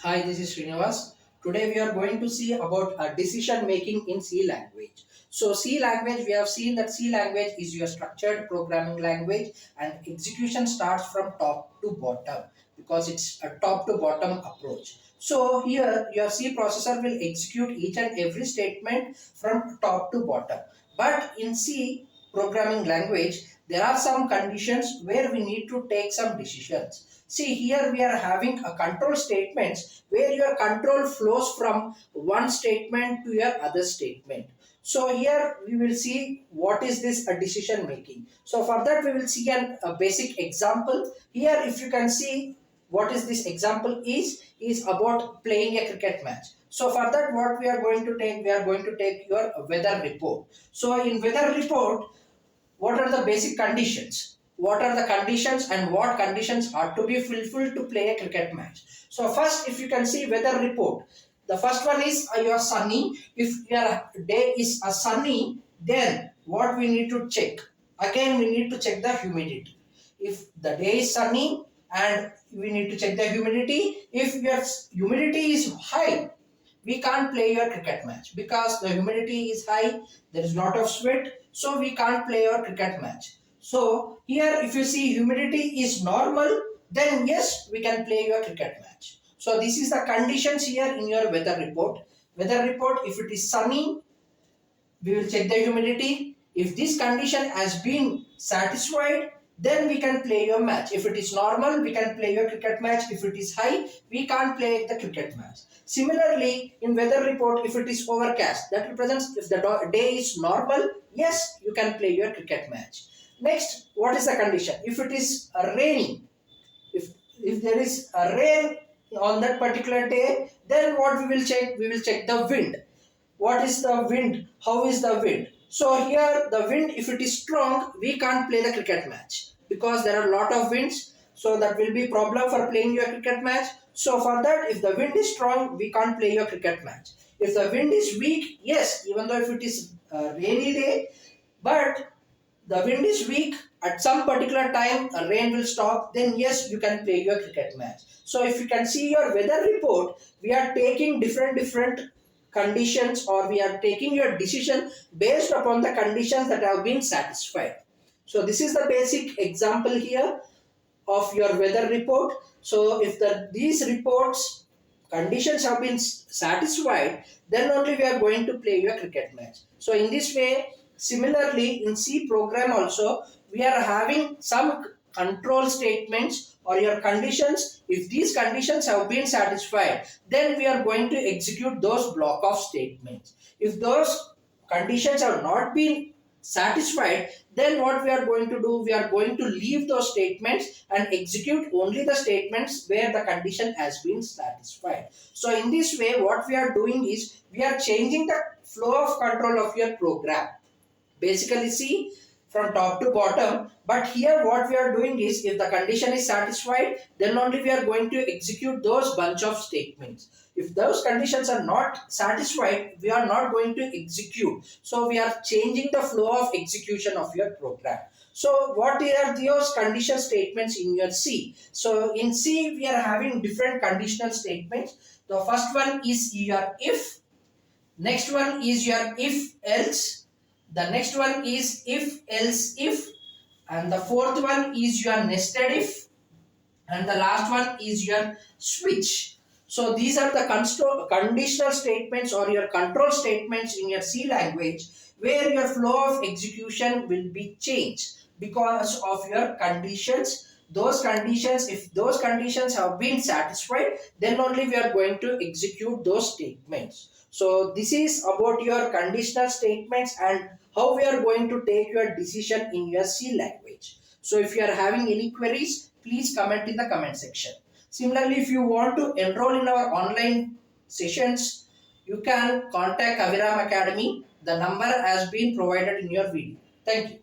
Hi, this is Srinivas. Today we are going to see about decision making in C language. So C language, we have seen that C language is your structured programming language and execution starts from top to bottom because it's a top to bottom approach. So here your C processor will execute each and every statement from top to bottom. But in C programming language, there are some conditions where we need to take some decisions. See, here we are having a control statements where your control flows from one statement to your other statement. So here we will see what is this a decision making. So for that we will see a basic example. Here if you can see what is this example is about playing a cricket match. So for that what we are going to take, we are going to take your weather report. So in weather report, what are the basic conditions? What are the conditions and what conditions are to be fulfilled to play a cricket match? So first, if you can see weather report, the first one is your sunny. If your day is a sunny, then what we need to check? Again, we need to check the humidity. If the day is sunny and we need to check the humidity. If your humidity is high, we can't play your cricket match because the humidity is high, there is lot of sweat, so we can't play your cricket match. So here if you see humidity is normal, then yes, we can play your cricket match. So this is the conditions here in your weather report. Weather report, if it is sunny, we will check the humidity. If this condition has been satisfied, then we can play your match. If it is normal, we can play your cricket match. If it is high, we can't play the cricket match. Similarly, in weather report, if it is overcast, that represents if the day is normal, yes, you can play your cricket match. Next, what is the condition? If it is raining, if if there is a rain on that particular day, then what we will check? We will check the wind. What is the wind? How is the wind? So here the wind, if it is strong, we can't play the cricket match because there are a lot of winds. So that will be problem for playing your cricket match. So for that, if the wind is strong, we can't play your cricket match. If the wind is weak, yes, even though if it is a rainy day, but the wind is weak, at some particular time rain will stop, then yes, you can play your cricket match. So if you can see your weather report, we are taking different conditions, or we are taking your decision based upon the conditions that have been satisfied. So this is the basic example here of your weather report. So if these reports conditions have been satisfied, then only we are going to play your cricket match. So in this way, similarly in C program also, we are having some control statements or your conditions. If these conditions have been satisfied, then we are going to execute those block of statements. If those conditions have not been satisfied, then what we are going to do, we are going to leave those statements and execute only the statements where the condition has been satisfied. So in this way, what we are doing is we are changing the flow of control of your program. Basically, see, from top to bottom, but here what we are doing is if the condition is satisfied, then only we are going to execute those bunch of statements. If those conditions are not satisfied, we are not going to execute. So we are changing the flow of execution of your program. So what are those condition statements in your C? So in C we are having different conditional statements. The first one is your if, next one is your if else, the next one is if else if, and the fourth one is your nested if, and the last one is your switch. So these are the conditional statements or your control statements in your C language where your flow of execution will be changed because of your conditions. Those conditions, if those conditions have been satisfied, then only we are going to execute those statements. So this is about your conditional statements and how we are going to take your decision in your C language. So if you are having any queries, please comment in the comment section. Similarly, if you want to enroll in our online sessions, you can contact Kaviram Academy. The number has been provided in your video. Thank you.